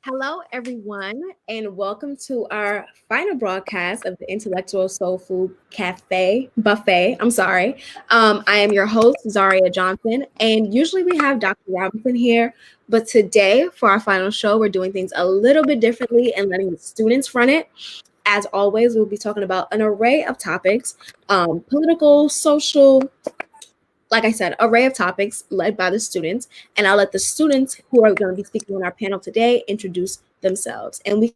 Hello, everyone, and welcome to our final broadcast of the Intellectual Soul Food Cafe Buffet. I am your host, Zaria Johnson, and usually we have Dr. Robinson here, but today for our final show, we're doing things a little bit differently and letting the students run it. As always, we'll be talking about an array of topics, political, social, like I said, array of topics led by the students, and I'll let the students who are going to be speaking on our panel today introduce themselves. And we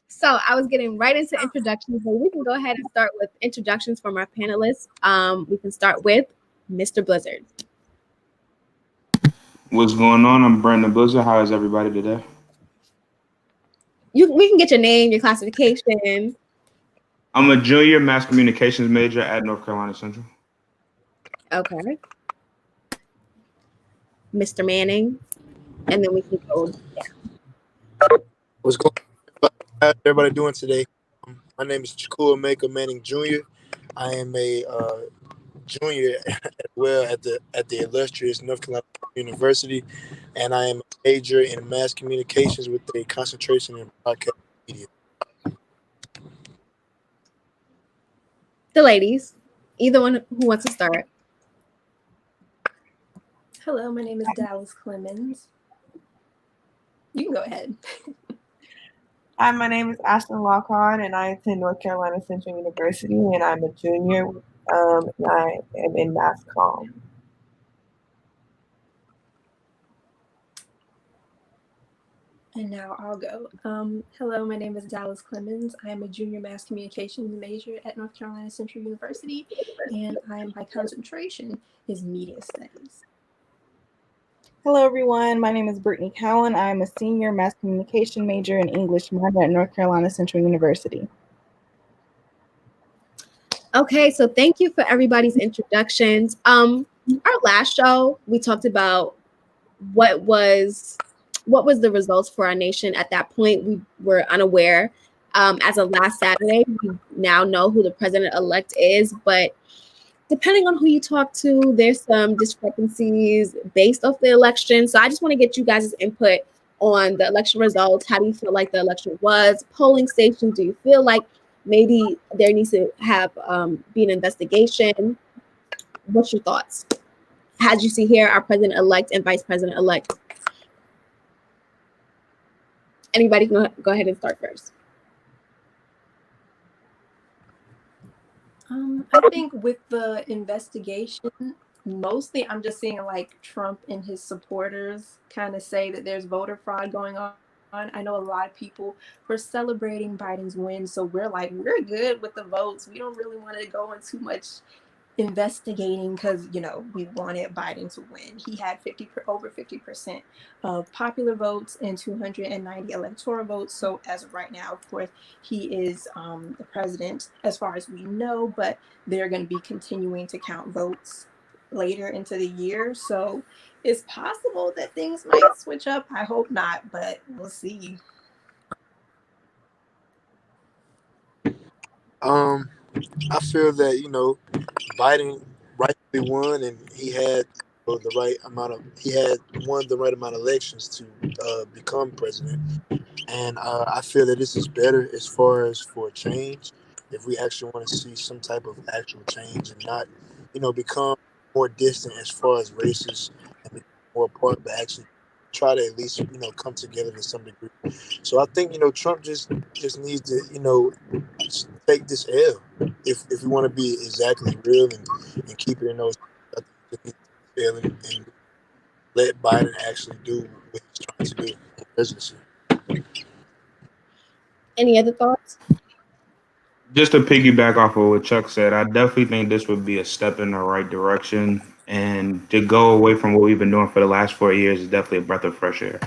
So I was getting right into introductions, but we can go ahead and start with introductions from our panelists. We can start with Mr. Blizzard. What's going on? I'm Brandon Blizzard. How is everybody today? We can get your name, your classification. I'm a junior mass communications major at North Carolina Central. Okay. Mr. Manning, and then we can go down. What's going on? How's everybody doing today? My name is Chakua Maker Manning Jr. I am a junior as well at the illustrious North Carolina University, and I am a major in mass communications with a concentration in broadcast media. The ladies, either one who wants to start. Hello, my name is Dallas Clemens. You can go ahead. Hi, my name is Ashton Lockhart, and I attend North Carolina Central University, and I'm a junior, and I am in Mass Comm. And now I'll go. Hello, my name is Dallas Clemens. I am a junior mass communications major at North Carolina Central University, and my concentration is media studies. Hello, everyone. My name is Brittany Cowan. I'm a senior mass communication major in English minor at North Carolina Central University. Okay, so thank you for everybody's introductions. Our last show, we talked about what was the results for our nation at that point. We were unaware. As of last Saturday, we now know who the president-elect is, but depending on who you talk to, there's some discrepancies based off the election. So I just want to get you guys' input on the election results. How do you feel like the election was? Polling stations, do you feel like maybe there needs to have be an investigation? What's your thoughts? As you see here, our president-elect and vice president-elect. Anybody can go ahead and start first. I think with the investigation, mostly I'm just seeing like Trump and his supporters kind of say that there's voter fraud going on. I know a lot of people were celebrating Biden's win, so we're good with the votes. We don't really want to go into much investigating because we wanted Biden to win. He had over 50% of popular votes and 290 electoral votes. So as of right now, of course, he is the president as far as we know, but they're going to be continuing to count votes later into the year. So it's possible that things might switch up. I hope not, but we'll see. I feel that Biden rightfully won, and he had won the right amount of elections to become president. And I feel that this is better as far as for change. If we actually want to see some type of actual change and not, become more distant as far as races and become more apart, but actually try to at least, come together to some degree. So I think, Trump just needs to, take this L. If we want to be exactly real and keep it in those, I think he needs to and let Biden actually do what he's trying to do in the presidency. Any other thoughts? Just to piggyback off of what Chuck said, I definitely think this would be a step in the right direction. And to go away from what we've been doing for the last 4 years is definitely a breath of fresh air.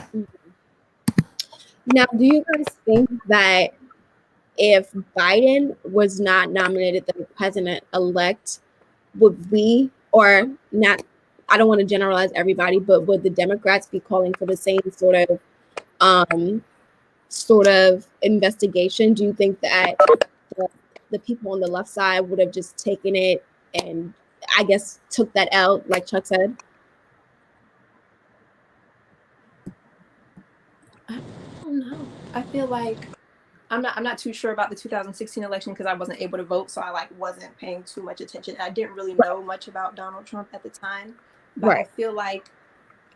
Now, do you guys think that if Biden was not nominated the president-elect, would we, or not, I don't want to generalize everybody, but would the Democrats be calling for the same sort of investigation? Do you think that the people on the left side would have just taken it and I guess took that out, like Chuck said? I don't know. I feel like I'm not too sure about the 2016 election because I wasn't able to vote, so I wasn't paying too much attention. I didn't really know much about Donald Trump at the time, but I feel like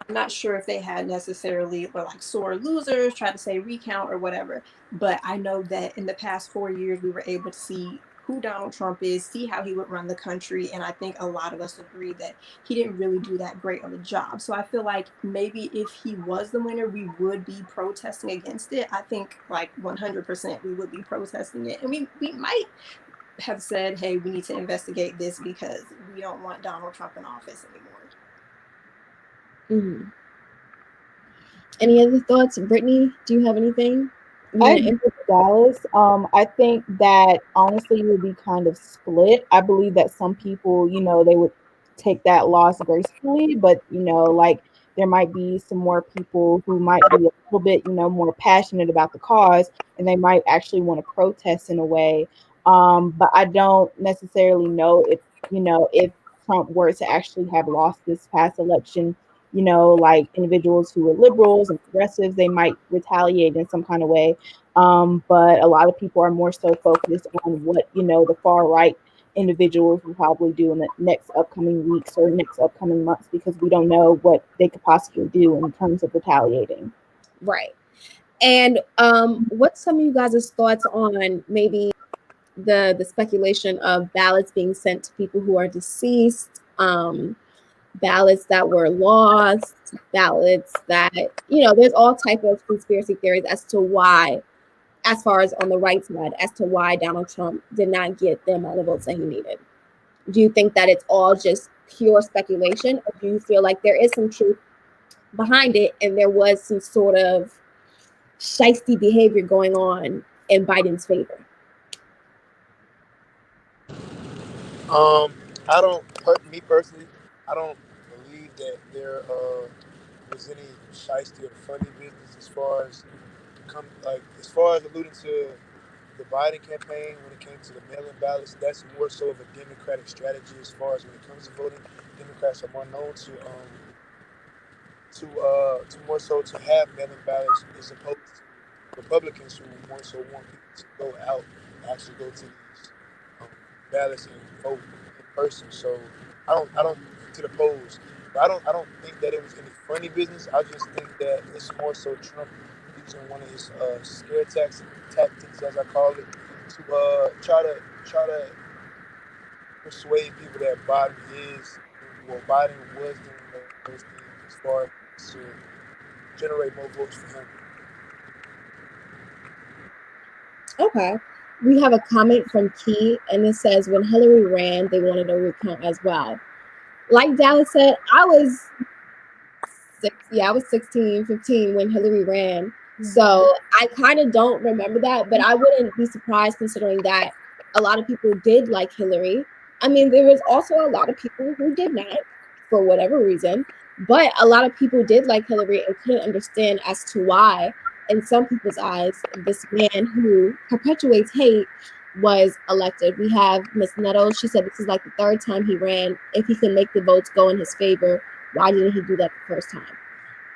I'm not sure if they had necessarily were sore losers, try to say recount or whatever. But I know that in the past 4 years, we were able to see who Donald Trump is, see how he would run the country. And I think a lot of us agree that he didn't really do that great of a job. So I feel like maybe if he was the winner, we would be protesting against it. I think 100% we would be protesting it. And we might have said, hey, we need to investigate this because we don't want Donald Trump in office anymore. Mm-hmm. Any other thoughts? Brittany, do you have anything? I agree with Dallas. I think that honestly it would be kind of split. I believe that some people, they would take that loss gracefully, but there might be some more people who might be a little bit, more passionate about the cause, and they might actually want to protest in a way. But I don't necessarily know if Trump were to actually have lost this past election, individuals who are liberals and progressives, they might retaliate in some kind of way. But a lot of people are more so focused on what, the far right individuals will probably do in the next upcoming weeks or next upcoming months, because we don't know what they could possibly do in terms of retaliating. Right. And what's some of you guys' thoughts on maybe the speculation of ballots being sent to people who are deceased, ballots that were lost, ballots that, there's all type of conspiracy theories as to why, as far as on the right side, as to why Donald Trump did not get the amount of votes that he needed. Do you think that it's all just pure speculation, or do you feel like there is some truth behind it and there was some sort of shiesty behavior going on in Biden's favor? I don't, me personally, I don't believe that there was any shiesty or funny business as far as alluding to the Biden campaign when it came to the mail-in ballots. That's more so of a Democratic strategy as far as when it comes to voting. Democrats are more known to more so to have mail-in ballots as opposed to Republicans who more so want people to go out and actually go to these ballots and vote in person. So I don't to the polls. But I don't think that it was any funny business. I just think that it's more so Trump using one of his scare tactics, as I call it, to try to persuade people that Biden was doing those things as far as to generate more votes for him. Okay. We have a comment from Key, and it says, when Hillary ran, they wanted a recount as well. Like Dallas said, I was 16, 15 when Hillary ran. So I kind of don't remember that, but I wouldn't be surprised considering that a lot of people did like Hillary. I mean, there was also a lot of people who did not, for whatever reason, but a lot of people did like Hillary and couldn't understand as to why, in some people's eyes, this man who perpetuates hate was elected. We have Miss Nettles. She said this is like the third time he ran. If he can make the votes go in his favor, why didn't he do that the first time?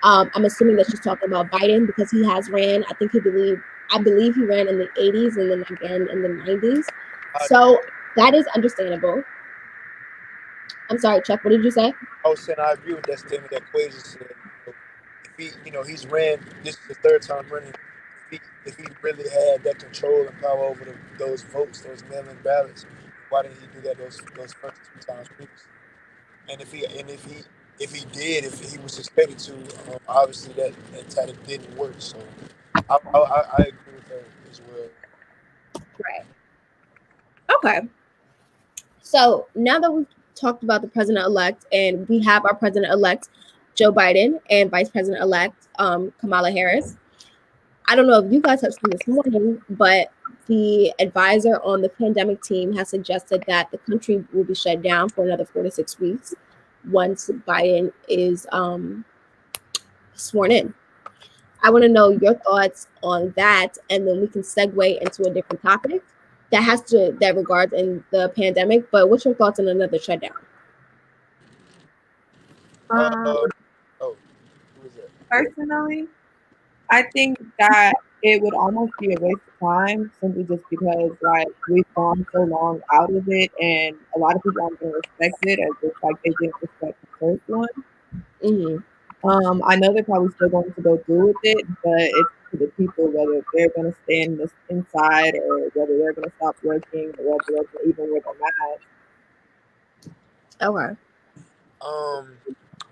I'm assuming that she's talking about Biden because he has ran. I believe he ran in the 80s and then again in the 90s. So that is understandable. I'm sorry, Chuck, what did you say? I was saying I agree with that statement that Quasia said. If he, he's ran, this is the third time running. If he really had that control and power over those votes, those mail-in ballots, why didn't he do that those first two times previously? And if he was suspected to, obviously that tactic didn't work. So I agree with that as well. Right. Okay. So now that we've talked about the president-elect and we have our president-elect Joe Biden and vice president-elect Kamala Harris, I don't know if you guys have seen this morning, but the advisor on the pandemic team has suggested that the country will be shut down for another 4 to 6 weeks once Biden is sworn in. I want to know your thoughts on that, and then we can segue into a different topic that regards in the pandemic. But what's your thoughts on another shutdown? Uh, Um, oh, who was that? Personally, I think that it would almost be a waste of time simply just because like we've gone so long out of it and a lot of people aren't going to respect it as just like they didn't respect the first one. Mm-hmm. I know they're probably still going to go through with it, but it's to the people whether they're going to stay inside or whether they're going to stop working or whether they're going to even wear their mask. Okay.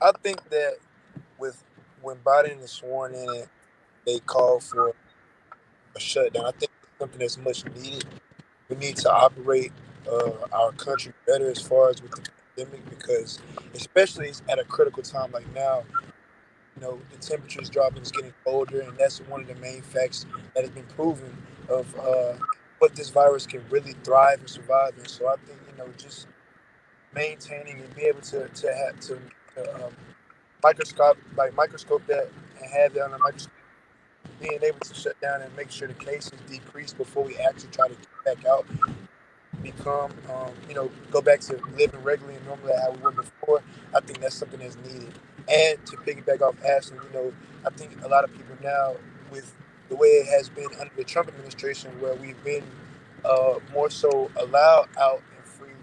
I think that with when Biden is sworn in and they call for a shutdown, I think it's something that's much needed. We need to operate our country better as far as with the pandemic because, especially at a critical time like now, the temperature is dropping, it's getting colder, and that's one of the main facts that has been proven of what this virus can really thrive and survive in. So I think just maintaining and be able to have to microscope that and have that on a microscope, being able to shut down and make sure the cases decrease before we actually try to get back out, become go back to living regularly and normally how we were before. I think that's something that's needed. And to piggyback off Ashley, I think a lot of people now, with the way it has been under the Trump administration, where we've been more so allowed out and freely,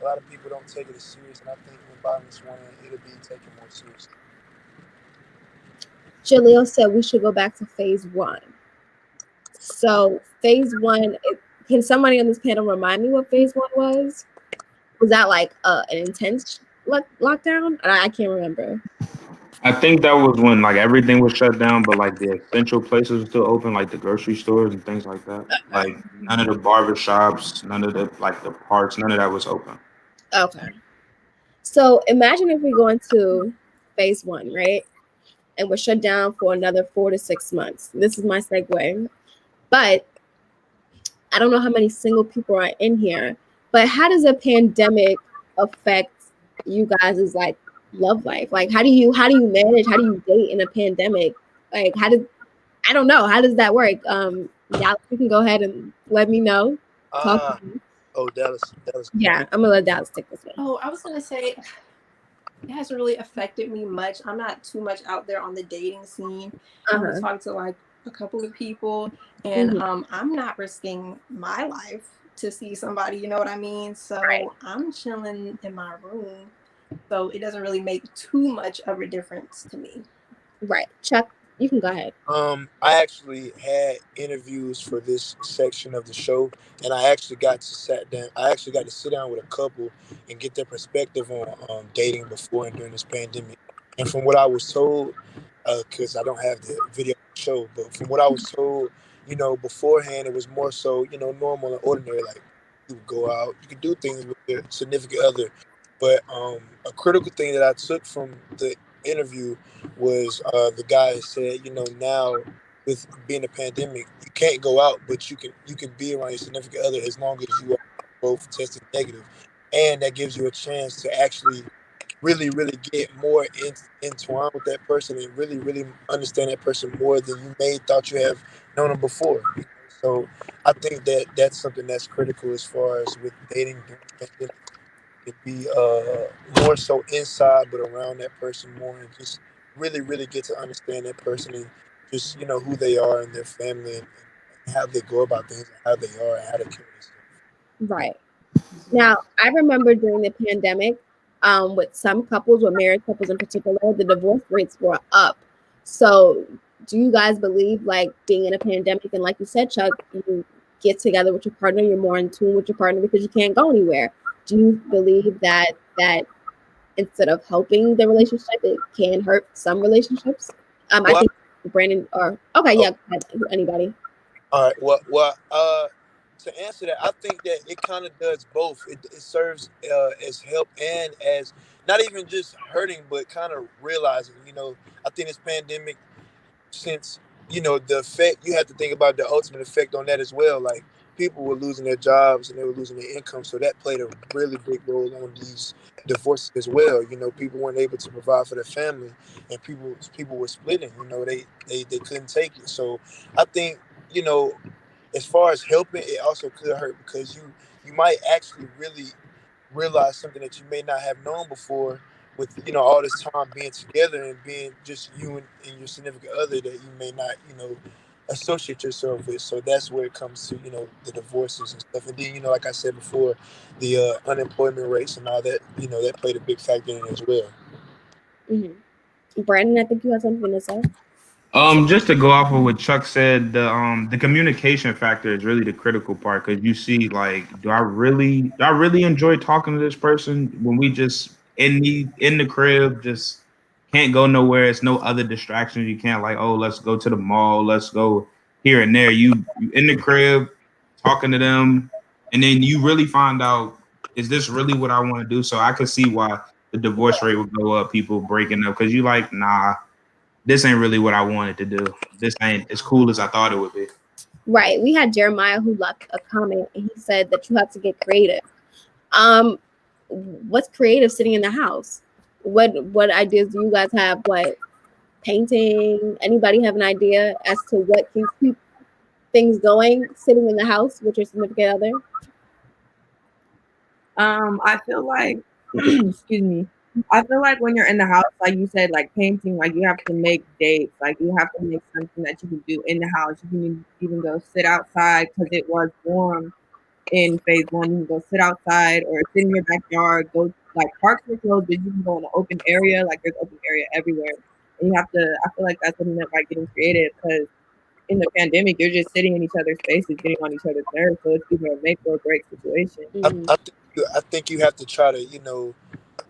a lot of people don't take it as serious. And I think when Biden's sworn in, it'll be taken more seriously. Jaleel said we should go back to phase one. So phase one, can somebody on this panel remind me what phase one was? Was that like an intense lockdown? I can't remember. I think that was when like everything was shut down, but like the essential places were still open, like the grocery stores and things like that. Like none of the barber shops, none of the like the parks, none of that was open. Okay. So imagine if we go into phase one, right? And we're shut down for another 4 to 6 months. This is my segue. But I don't know how many single people are in here, but how does a pandemic affect you guys' like love life? Like how do you manage, how do you date in a pandemic? Like I don't know, how does that work? Dallas, you can go ahead and let me know. Talk to me. Dallas. Yeah, I'm gonna let Dallas take this one. Oh, I was gonna say it hasn't really affected me much. I'm not too much out there on the dating scene. I'm gonna talk to like a couple of people, and I'm not risking my life to see somebody, you know what I mean? So I'm chilling in my room, so it doesn't really make too much of a difference to me. Right. Chuck, you can go ahead. I actually had interviews for this section of the show, and I actually got to sit down with a couple and get their perspective on dating before and during this pandemic. And from what I was told, because I don't have the video show, but from what I was told, beforehand it was more so, normal and ordinary. Like you would go out, you could do things with your significant other. But a critical thing that I took from the interview was the guy said, now with being a pandemic, you can't go out, but you can be around your significant other as long as you are both tested negative, and that gives you a chance to actually really, really get more entwined with that person and really, really understand that person more than you may thought you have known them before. So I think that that's something that's critical as far as with dating during the pandemic. It be more so inside, but around that person more, and just really, really get to understand that person and just who they are and their family and how they go about things and how they are and how they carry themselves. Right. Now, I remember during the pandemic, with some couples, with married couples in particular, the divorce rates were up. So, do you guys believe, like, being in a pandemic, and like you said, Chuck, you get together with your partner, you're more in tune with your partner because you can't go anywhere? Do you believe that instead of helping the relationship, it can hurt some relationships? I think Brandon or okay, yeah, anybody. All right. Well, to answer that, I think that it kind of does both. It serves as help and as not even just hurting, but kind of realizing. I think this pandemic, since the effect, you have to think about the ultimate effect on that as well. Like people were losing their jobs and they were losing their income, so that played a really big role on these divorces as well. You know, people weren't able to provide for their family, and people were splitting. You know, they couldn't take it. So I think, you know, as far as helping, it also could hurt because you might actually really realize something that you may not have known before with, you know, all this time being together and being just you and your significant other that you may not, you know, associate yourself with. So that's where it comes to, you know, the divorces and stuff. And then, you know, like I said before, the unemployment rates and all that, you know, that played a big factor in it as well. Brandon, I think you have something to say. Just to go off of what Chuck said, the communication factor is really the critical part because you see, like, do I really enjoy talking to this person when we just in the crib, just can't go nowhere. It's no other distractions. You can't like, oh, let's go to the mall, let's go here and there. You in the crib talking to them, and then you really find out, is this really what I want to do? So I could see why the divorce rate would go up, people breaking up because you like, nah, this ain't really what I wanted to do. This ain't as cool as I thought it would be. Right. We had Jeremiah who left a comment and he said that you have to get creative. Um, what's creative sitting in the house? What ideas do you guys have? What painting? Anybody have an idea as to what can keep things going sitting in the house with your significant other? I feel like, excuse me. I feel like when you're in the house, like you said, like painting, like you have to make dates, like you have to make something that you can do in the house. You can even go sit outside because it was warm in phase one. You can go sit outside or sit in your backyard. Go like parks are closed, but you can go in an open area. Like there's open area everywhere, and you have to. I feel like that's what I meant by getting creative because in the pandemic, you're just sitting in each other's faces, getting on each other's nerves. So it's either a make or break situation. I think you have to try to, you know,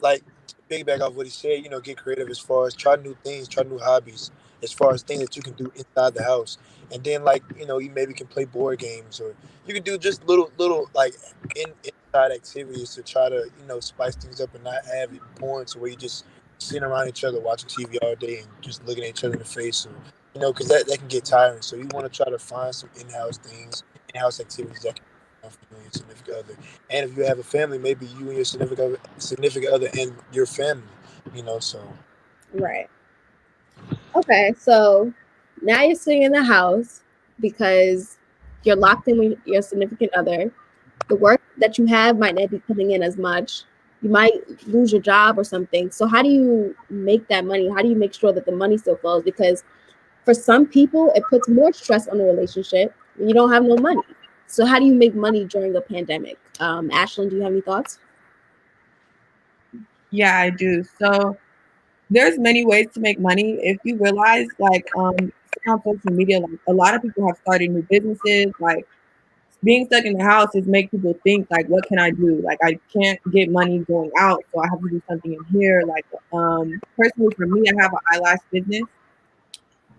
like piggyback off what he said, you know, get creative as far as try new things, try new hobbies, as far as things that you can do inside the house. And then like, you know, you maybe can play board games or you can do just little like inside activities to try to, you know, spice things up and not have it boring to where you just sitting around each other watching TV all day and just looking at each other in the face or, you know, because that can get tiring. So you want to try to find some in-house things, in-house activities that can for you and your significant other. And if you have a family, maybe you and your significant other and your family, you know, so. Right. Okay, so now you're sitting in the house because you're locked in with your significant other. The work that you have might not be coming in as much. You might lose your job or something. So how do you make that money? How do you make sure that the money still flows? Because for some people, it puts more stress on the relationship when you don't have no money. So how do you make money during a pandemic? Ashlyn, do you have any thoughts? Yeah, I do. So there's many ways to make money. If you realize, like, on social media, like a lot of people have started new businesses. Like being stuck in the house is make people think, like, what can I do? Like I can't get money going out, so I have to do something in here. Like, personally for me, I have an eyelash business.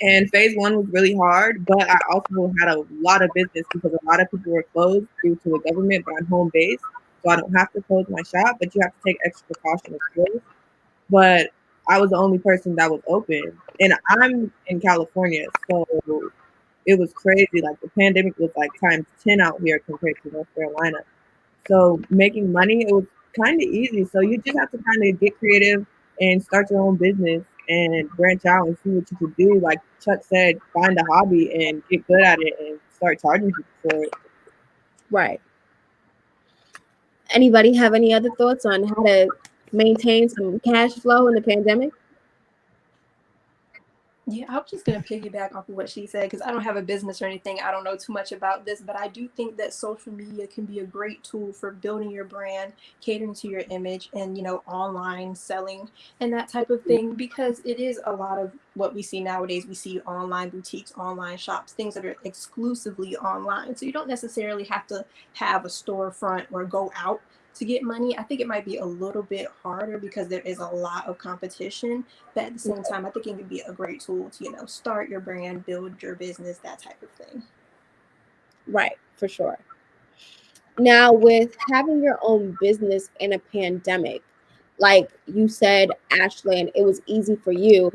And phase one was really hard, but I also had a lot of business because a lot of people were closed due to the government, but I'm home based. So I don't have to close my shop, but you have to take extra precaution, of course. But I was the only person that was open. And I'm in California, so it was crazy. Like the pandemic was like times 10 out here compared to North Carolina. So making money, it was kind of easy. So you just have to kind of get creative and start your own business and branch out and see what you can do. Like Chuck said, find a hobby and get good at it and start charging people for it. Right. Anybody have any other thoughts on how to maintain some cash flow in the pandemic? Yeah, I was just going to piggyback off of what she said because I don't have a business or anything. I don't know too much about this, but I do think that social media can be a great tool for building your brand, catering to your image, and, you know, online selling and that type of thing, because it is a lot of what we see nowadays. We see online boutiques, online shops, things that are exclusively online. So you don't necessarily have to have a storefront or go out to get money. I think it might be a little bit harder because there is a lot of competition, but at the same time, I think it can be a great tool to, you know, start your brand, build your business, that type of thing. Right, for sure. Now, with having your own business in a pandemic, like you said, Ashlyn, it was easy for you.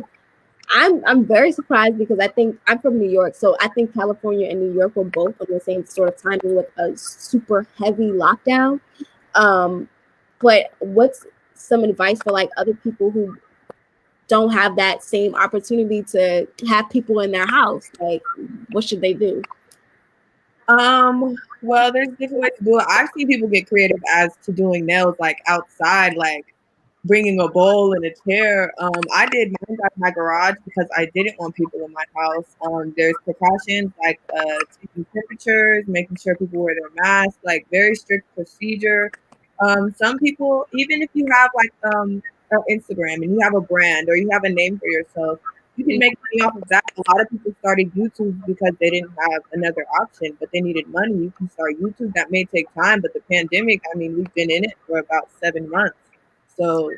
I'm very surprised because I think I'm from New York, so I think California and New York were both on the same sort of timing with a super heavy lockdown. Um, but what's some advice for like other people who don't have that same opportunity to have people in their house? Like, what should they do? Well, there's different ways to do it. I've seen people get creative as to doing nails like outside, like bringing a bowl and a chair. I did mine out of my garage because I didn't want people in my house. There's precautions like taking temperatures, making sure people wear their masks, like very strict procedure. Some people, even if you have like an Instagram and you have a brand or you have a name for yourself, you can make money off of that. A lot of people started YouTube because they didn't have another option, but they needed money. You can start YouTube. That may take time, but the pandemic, I mean, we've been in it for about 7 months. So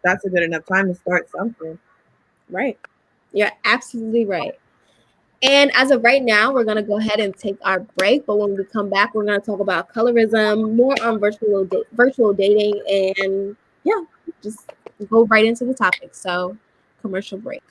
that's a good enough time to start something. Right. You're absolutely right. And as of right now, we're going to go ahead and take our break. But when we come back, we're going to talk about colorism, more on virtual dating, and yeah, just go right into the topic. So, commercial break.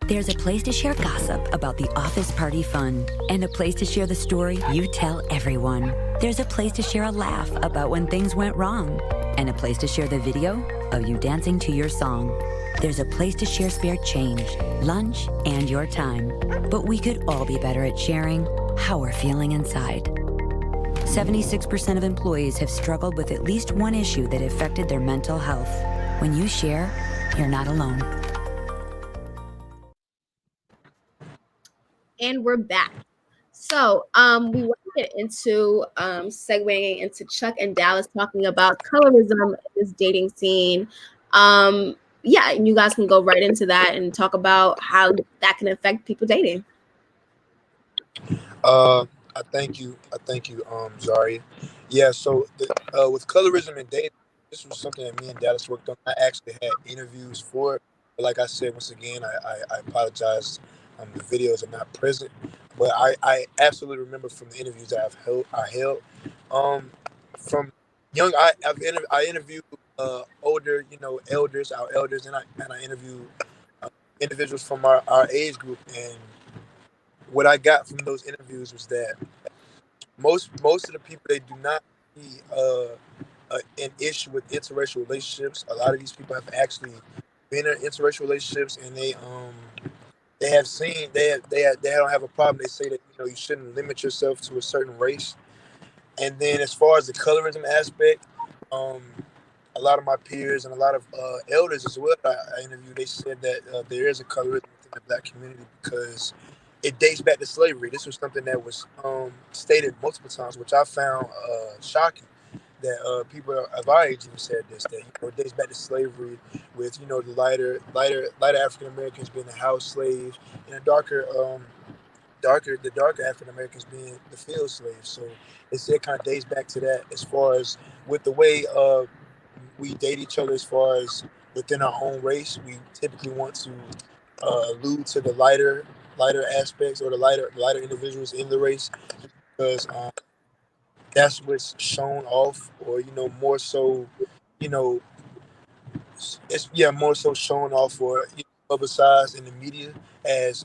There's a place to share gossip about the office party fun, and a place to share the story you tell everyone. There's a place to share a laugh about when things went wrong, and a place to share the video of you dancing to your song. There's a place to share spare change, lunch, and your time. But we could all be better at sharing how we're feeling inside. 76% of employees have struggled with at least one issue that affected their mental health. When you share, you're not alone. And we're back. So, we want to get into segueing into Chuck and Dallas talking about colorism in this dating scene. Yeah, and you guys can go right into that and talk about how that can affect people dating. I thank you, Zari. Yeah, so with colorism and dating, this was something that me and Dallas worked on. I actually had interviews for it, but like I said, once again, I apologize. The videos are not present, but I absolutely remember from the interviews that I held. From young, I interviewed older, elders, our elders, and I interviewed individuals from our age group, and what I got from those interviews was that most of the people, they do not see an issue with interracial relationships. A lot of these people have actually been in interracial relationships, and they have seen they don't have a problem. They say that you shouldn't limit yourself to a certain race. And then as far as the colorism aspect, um, a lot of my peers and a lot of elders as well I interviewed, they said that there is a colorism within the black community because it dates back to slavery. This was something that was stated multiple times, which I found shocking. That people of our age even said this, that it dates back to slavery, with the lighter African Americans being the house slaves, and the darker African Americans being the field slaves. So it kind of dates back to that, as far as with the way we date each other. As far as within our own race, we typically want to allude to the lighter aspects, or the lighter individuals in the race, because that's what's shown off, or more so, you know it's more so shown off, or publicized in the media as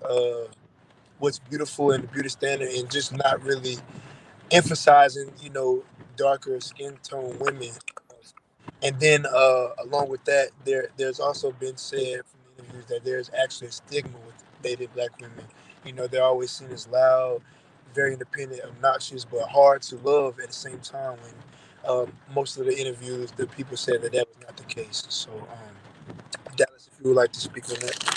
what's beautiful and the beauty standard, and just not really emphasizing darker skin tone women. And then along with that, there's also been said from the interviews that there's actually a stigma with dated black women. They're always seen as loud, very independent, obnoxious, but hard to love at the same time. When most of the interviews, the people said that that was not the case. So, Dallas, if you would like to speak on that.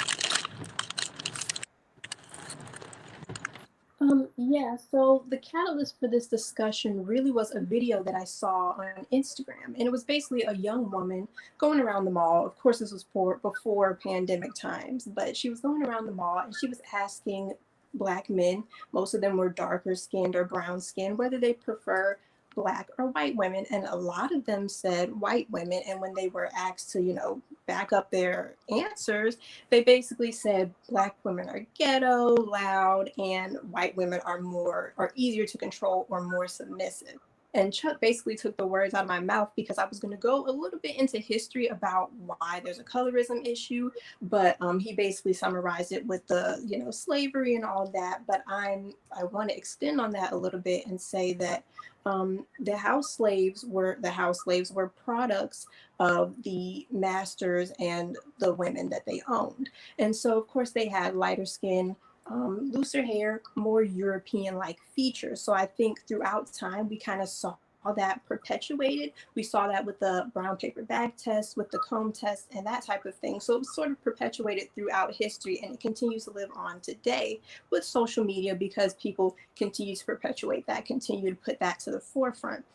Yeah, so the catalyst for this discussion really was a video that I saw on Instagram. And it was basically a young woman going around the mall. Of course, this was before pandemic times, but she was going around the mall and she was asking Black men, most of them were darker skinned or brown skinned, whether they prefer Black or white women. And a lot of them said white women. And when they were asked to, back up their answers, they basically said Black women are ghetto, loud, and white women are easier to control or more submissive. And Chuck basically took the words out of my mouth because I was going to go a little bit into history about why there's a colorism issue, but he basically summarized it with the, slavery and all that. But I want to extend on that a little bit and say that the house slaves were products of the masters and the women that they owned. And so, of course, they had lighter skin, looser hair, more European-like features. So I think throughout time, we kind of saw that perpetuated. We saw that with the brown paper bag test, with the comb test, and that type of thing. So it was sort of perpetuated throughout history, and it continues to live on today with social media because people continue to perpetuate that, continue to put that to the forefront.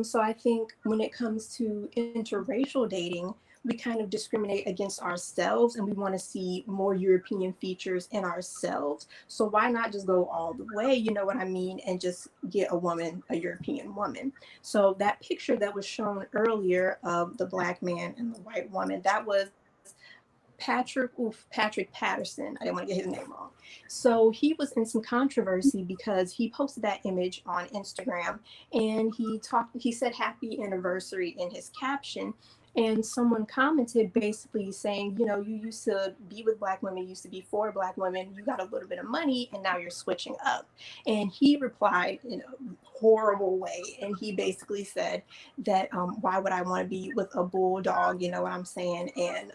So I think when it comes to interracial dating, we kind of discriminate against ourselves, and we want to see more European features in ourselves. So why not just go all the way, you know what I mean, and just get a European woman? So that picture that was shown earlier of the Black man and the white woman, that was Patrick Patterson. I didn't want to get his name wrong. So he was in some controversy because he posted that image on Instagram, and he said happy anniversary in his caption. And someone commented basically saying, you used to be with Black women, you used to be for Black women, you got a little bit of money, and now you're switching up. And he replied in a horrible way. And he basically said that, why would I want to be with a bulldog? You know what I'm saying? And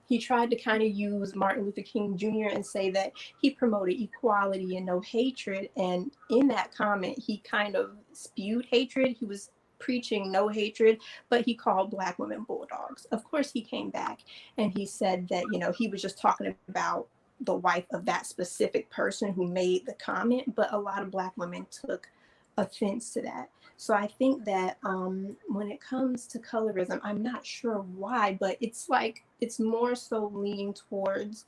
he tried to kind of use Martin Luther King Jr. and say that he promoted equality and no hatred. And in that comment, he kind of spewed hatred. He was preaching no hatred, but he called Black women bulldogs. Of course, he came back and he said that, he was just talking about the wife of that specific person who made the comment, but a lot of Black women took offense to that. So I think that when it comes to colorism, I'm not sure why, but it's more so leaning towards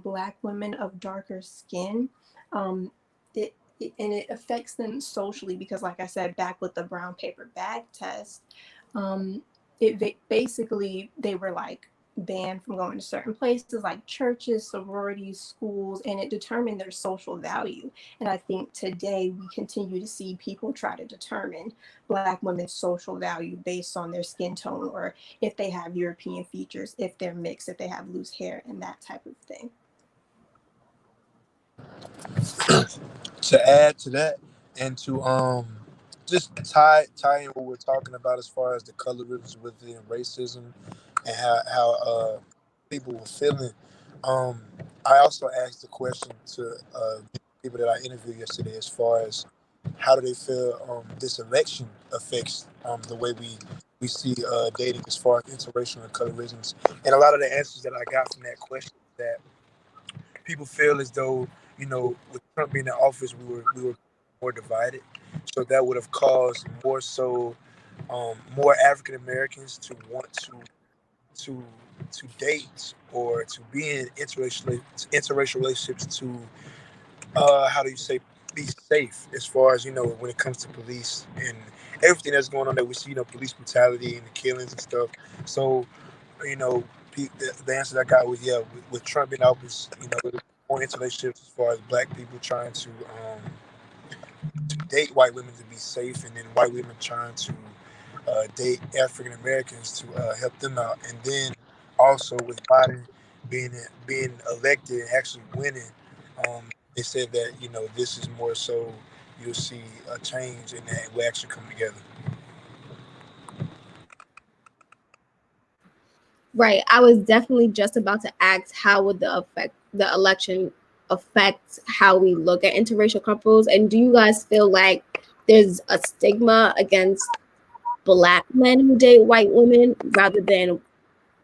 Black women of darker skin. It and it affects them socially because, like I said, back with the brown paper bag test, basically they were like banned from going to certain places like churches, sororities, schools, and it determined their social value. And I think today we continue to see people try to determine Black women's social value based on their skin tone, or if they have European features, if they're mixed, if they have loose hair, and that type of thing. To add to that, and to just tie in what we're talking about as far as the colorism within racism and how people were feeling. I also asked the question to people that I interviewed yesterday as far as how do they feel this election affects the way we see dating as far as interracial and colorisms. And a lot of the answers that I got from that question is that people feel as though, with Trump being in office, we were more divided. So that would have caused more African Americans to want to date or to be in interracial relationships to how do you say, be safe as far as when it comes to police and everything that's going on that we see, police brutality and the killings and stuff. So you know, the answer that I got was with Trump in office, more interrelationships as far as Black people trying to date white women to be safe, and then white women trying to date African Americans to help them out, and then also with Biden being elected and actually winning, they said that this is more so you'll see a change and that we actually come together. Right. I was definitely just about to ask how would the election affect how we look at interracial couples, and do you guys feel like there's a stigma against Black men who date white women rather than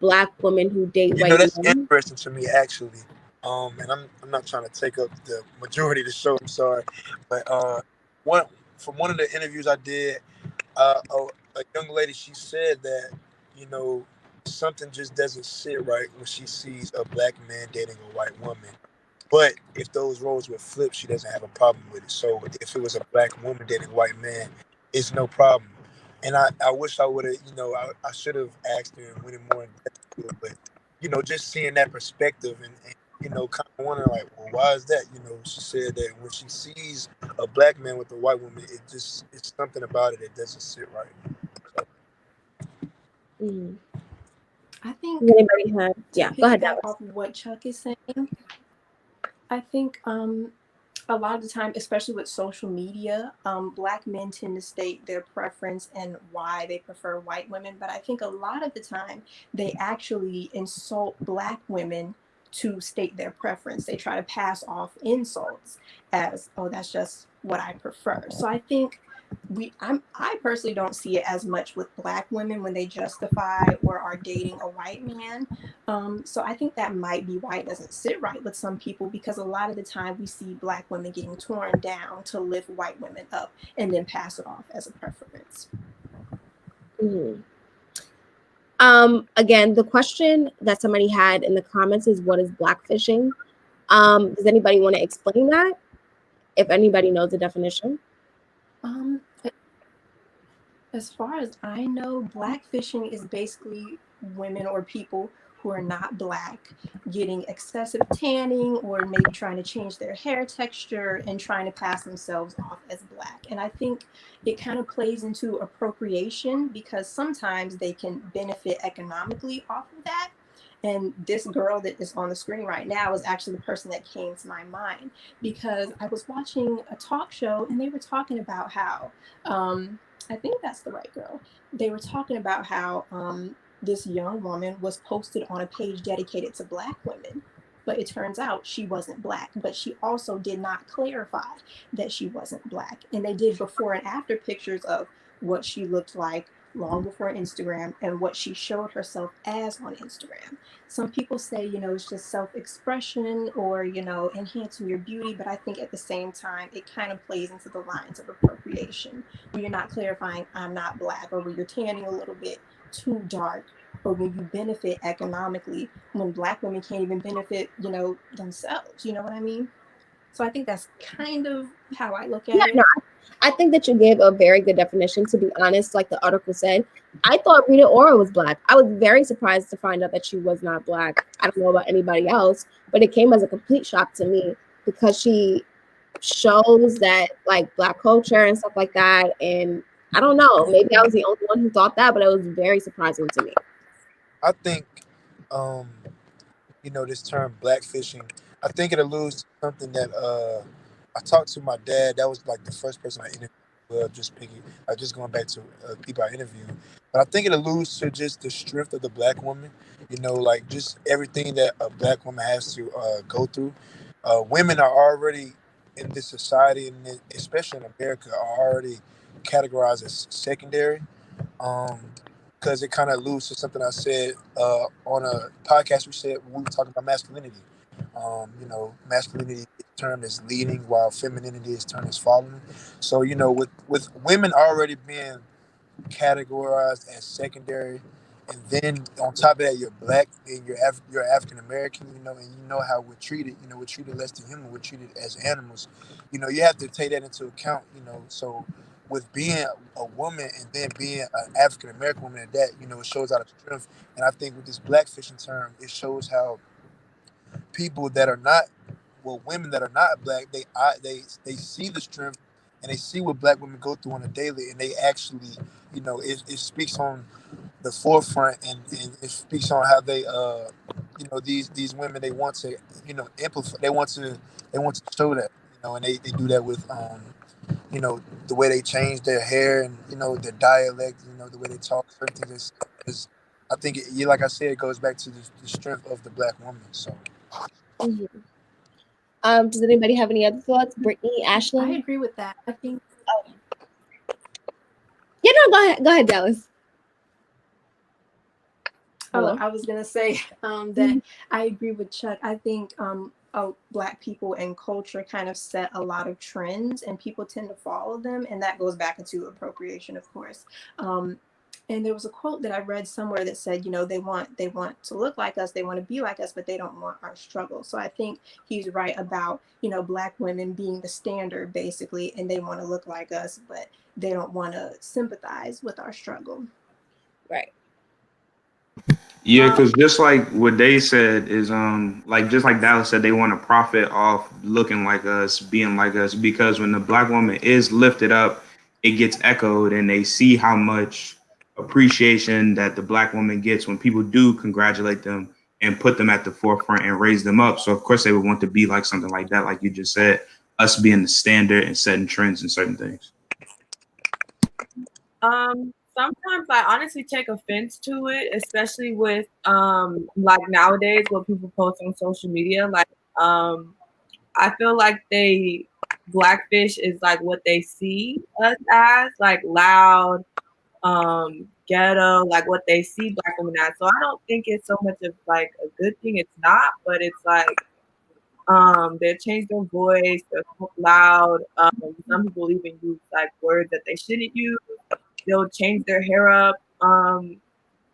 Black women who date white That's men? interesting to me actually. And I'm not trying to take up the majority of the show. I'm sorry, but one of the interviews I did, a young lady, she said that something just doesn't sit right when she sees a Black man dating a white woman. But if those roles were flipped, she doesn't have a problem with it. So if it was a Black woman dating a white man, it's no problem. And I wish I would have, I should have asked her and went in more in depth to it. But, just seeing that perspective and kind of wondering like, well, why is that? She said that when she sees a black man with a white woman, it's something about it that doesn't sit right. Mm. I think Does anybody have? to Yeah, go ahead, piggyback Dallas. off of what Chuck is saying, I think a lot of the time, especially with social media, Black men tend to state their preference and why they prefer white women. But I think a lot of the time they actually insult Black women to state their preference. They try to pass off insults as, oh, that's just what I prefer. So I think I personally don't see it as much with Black women when they justify or are dating a white man. So I think that might be why it doesn't sit right with some people, because a lot of the time we see Black women getting torn down to lift white women up and then pass it off as a preference. Mm-hmm. Again, the question that somebody had in the comments is, what is blackfishing? Does anybody want to explain that? If anybody knows the definition. As far as I know, blackfishing is basically women or people who are not Black getting excessive tanning or maybe trying to change their hair texture and trying to pass themselves off as Black. And I think it kind of plays into appropriation because sometimes they can benefit economically off of that. And this girl that is on the screen right now is actually the person that came to my mind, because I was watching a talk show and they were talking about how, I think that's the right girl. They were talking about how this young woman was posted on a page dedicated to Black women, but it turns out she wasn't Black, but she also did not clarify that she wasn't Black. And they did before and after pictures of what she looked like long before Instagram and what she showed herself as on Instagram. Some people say, it's just self-expression or, enhancing your beauty, but I think at the same time, it kind of plays into the lines of appropriation, where you're not clarifying, I'm not Black, or where you're tanning a little bit too dark, or when you benefit economically, when Black women can't even benefit, themselves, you know what I mean? So I think that's kind of how I look at it. No, I think that you gave a very good definition, to be honest. Like the article said, I thought Rita Ora was Black. I was very surprised to find out that she was not Black. I don't know about anybody else, but it came as a complete shock to me because she shows that like Black culture and stuff like that. And I don't know, maybe I was the only one who thought that, but it was very surprising to me. I think, this term blackfishing, I think it alludes to something that I talked to my dad. That was like the first person I interviewed. Well, just going back to people I interviewed, but I think it alludes to just the strength of the Black woman. Like just everything that a Black woman has to go through. Women are already in this society, and especially in America, are already categorized as secondary. Because it kind of alludes to something I said on a podcast we were talking about masculinity. Masculinity is termed as leading, while femininity is termed as following. So, with women already being categorized as secondary, and then on top of that, you're Black and you're African American, and how we're treated. We're treated less than human. We're treated as animals. You have to take that into account. So with being a woman and then being an African American woman at that, it shows out of strength. And I think with this blackfishing term, it shows how people that are not, women that are not Black, they see the strength and they see what Black women go through on a daily, and they actually, it speaks on the forefront, and it speaks on how they, these women, they want to, amplify, they want to show that, and they do that with the way they change their hair and their dialect, the way they talk, certain things. Is I think like I said, it goes back to the strength of the Black woman. So. Mm-hmm. Does anybody have any other thoughts? Brittany, Ashley? I agree with that. I think. Yeah, no, go ahead, Dallas. Hello? I was gonna say that I agree with Chuck. I think Black people and culture kind of set a lot of trends, and people tend to follow them, and that goes back into appropriation, of course. And there was a quote that I read somewhere that said, they want to look like us, they want to be like us, but they don't want our struggle. So I think he's right about, Black women being the standard basically, and they want to look like us, but they don't want to sympathize with our struggle. Right. Yeah, because just like what they said is like just like Dallas said, they want to profit off looking like us, being like us, because when the black woman is lifted up, it gets echoed and they see how much appreciation that the black woman gets when people do congratulate them and put them at the forefront and raise them up. So of course they would want to be like something like that, like you just said, us being the standard and setting trends in certain things. Sometimes I honestly take offense to it, especially with like nowadays what people post on social media. Like I feel like blackfish is like what they see us as, like loud, ghetto, like what they see black women as. So I don't think it's so much of like a good thing. It's not, but it's like they change their voice, they're loud. Some people even use like words that they shouldn't use. They'll change their hair up. I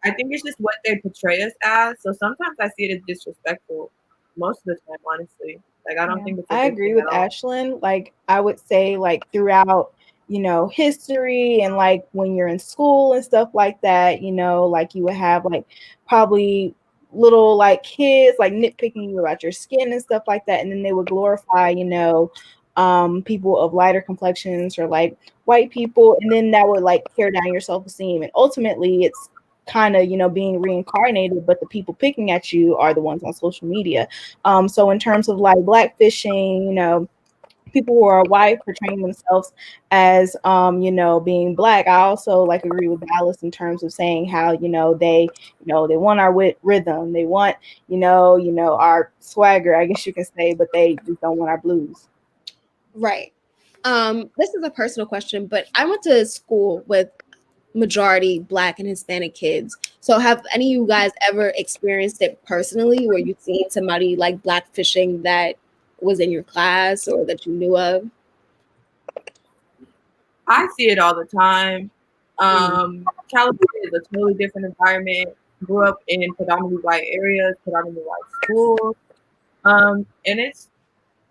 think it's just what they portray us as. So sometimes I see it as disrespectful. Most of the time, honestly. Like I don't think it's a I good agree thing with at all. Ashlyn. Like I would say like throughout, history and like when you're in school and stuff like that, like you would have like probably little like kids like nitpicking you about your skin and stuff like that. And then they would glorify, people of lighter complexions or like white people. And then that would like tear down your self-esteem. And ultimately it's kind of, being reincarnated, but the people picking at you are the ones on social media. So in terms of like blackfishing, people who are white portraying themselves as being black, I also like agree with Dallas in terms of saying how they want our rhythm, they want our swagger, I guess you can say, but they just don't want our blues. Right. This is a personal question, but I went to school with majority Black and Hispanic kids. So have any of you guys ever experienced it personally where you've seen somebody like blackfishing that was in your class or that you knew of? I see it all the time. California is a totally different environment. Grew up in predominantly white areas, predominantly white schools. And it's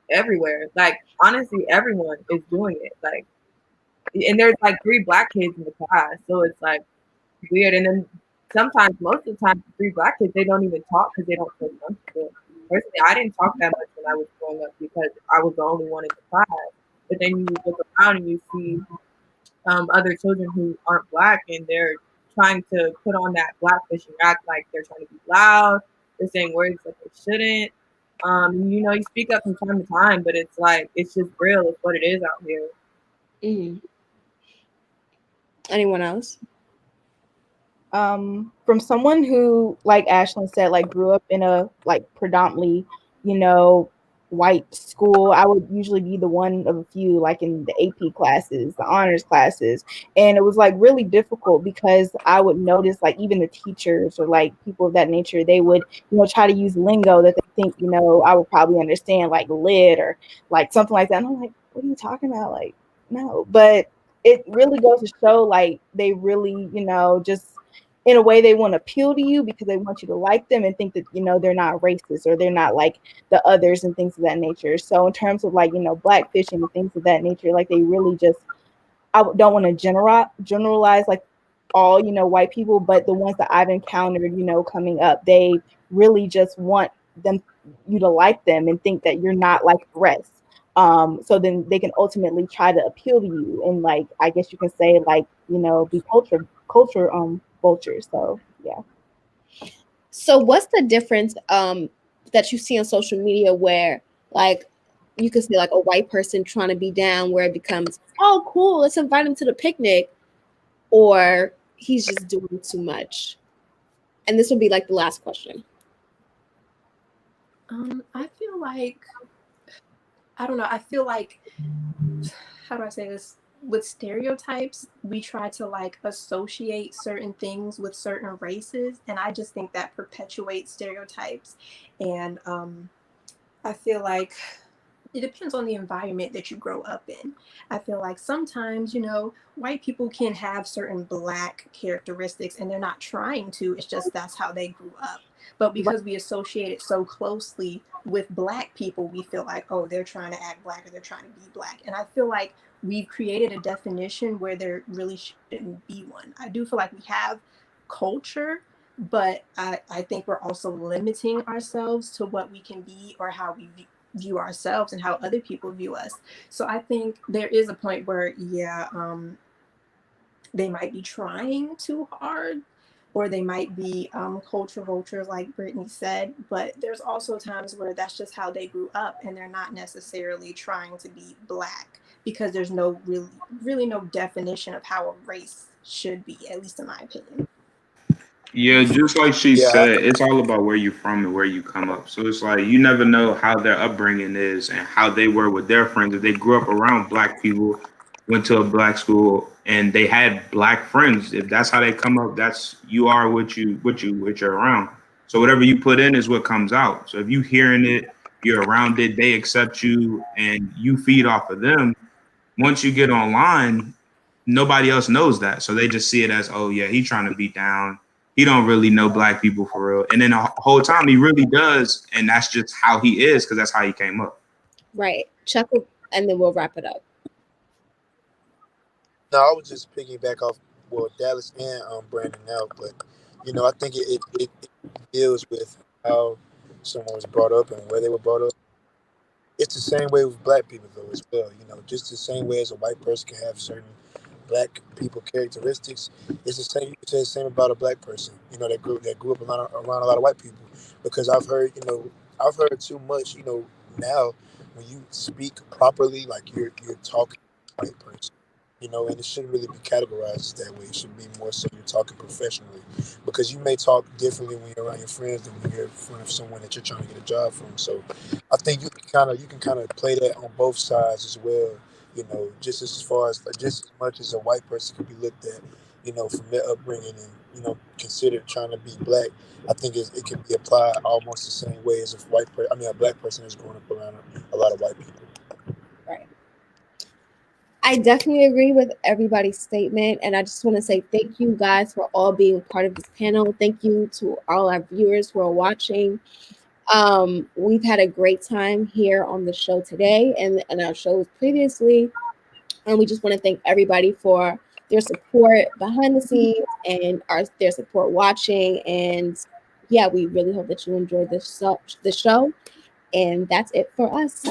everywhere. Like honestly, everyone is doing it. Like, and there's like 3 black kids in the class, so it's like weird. And then sometimes, most of the time, the 3 black kids they don't even talk because they don't feel comfortable. Personally, I didn't talk that much when I was growing up because I was the only one in the class. But then you look around and you see other children who aren't black and they're trying to put on that blackfish and act like they're trying to be loud. They're saying words that they shouldn't. You speak up from time to time, but it's like it's just real. It's what it is out here. Anyone else? From someone who, like Ashlyn said, like grew up in a like predominantly, white school, I would usually be the one of a few like in the AP classes, the honors classes. And it was like really difficult because I would notice like even the teachers or like people of that nature, they would, try to use lingo that they think, I would probably understand, like lit or like something like that. And I'm like, what are you talking about? Like, no. But it really goes to show like they really, just in a way they want to appeal to you because they want you to like them and think that they're not racist or they're not like the others and things of that nature. So in terms of like blackfishing and things of that nature, like they really just, I don't want to generalize like all white people, but the ones that I've encountered coming up, they really just want you to like them and think that you're not like the rest. So then they can ultimately try to appeal to you and like I guess you can say like be culture vultures. So yeah. So what's the difference that you see on social media where like you could see like a white person trying to be down where it becomes, oh cool, let's invite him to the picnic, or he's just doing too much? And this will be like the last question. I feel like, I don't know, I feel like, how do I say this? With stereotypes, we try to like associate certain things with certain races, and I just think that perpetuates stereotypes. And I feel like it depends on the environment that you grow up in. I feel like sometimes, white people can have certain black characteristics and they're not trying to, it's just that's how they grew up. But because we associate it so closely with black people, we feel like, oh, they're trying to act black or they're trying to be black. And I feel like we've created a definition where there really shouldn't be one. I do feel like we have culture, but I think we're also limiting ourselves to what we can be or how we view ourselves and how other people view us. So I think there is a point where, yeah, they might be trying too hard, or they might be culture vultures, like Brittany said. But there's also times where that's just how they grew up, and they're not necessarily trying to be Black, because there's no really no definition of how a race should be, at least in my opinion. Yeah, just like she Yeah, said, it's all about where you're from and where you come up. So it's like you never know how their upbringing is and how they were with their friends. If they grew up around black people, went to a black school, and they had black friends, if that's how they come up, that's you are what you're around. So whatever you put in is what comes out. So if you hearing it, you're around it, they accept you, and you feed off of them. Once you get online, nobody else knows that, so they just see it as, oh yeah, he's trying to beat down. He don't really know black people for real, and then the whole time he really does, and that's just how he is because that's how he came up. Right. Chuck, and then we'll wrap it up. no, I was just piggyback off Dallas and Brandon now, but I think it deals with how someone was brought up and where they were brought up. It's the same way with black people though as well. Just the same way as a white person can have certain black people characteristics. It's the same. You can say the same about a black person. That grew up around a lot of white people. Because I've heard too much. Now when you speak properly, like you're talking to a white person. And it shouldn't really be categorized that way. It should be more so you're talking professionally, because you may talk differently when you're around your friends than when you're in front of someone that you're trying to get a job from. So I think you can kind of play that on both sides as well. Just as far as just as much as a white person could be looked at, from their upbringing and considered trying to be black. I think it can be applied almost the same way as if a black person is growing up around a lot of white people. Right. I definitely agree with everybody's statement. And I just want to say thank you guys for all being part of this panel. Thank you to all our viewers who are watching. We've had a great time here on the show today and our shows previously. And we just want to thank everybody for their support behind the scenes and their support watching. And yeah, we really hope that you enjoyed the show. And that's it for us.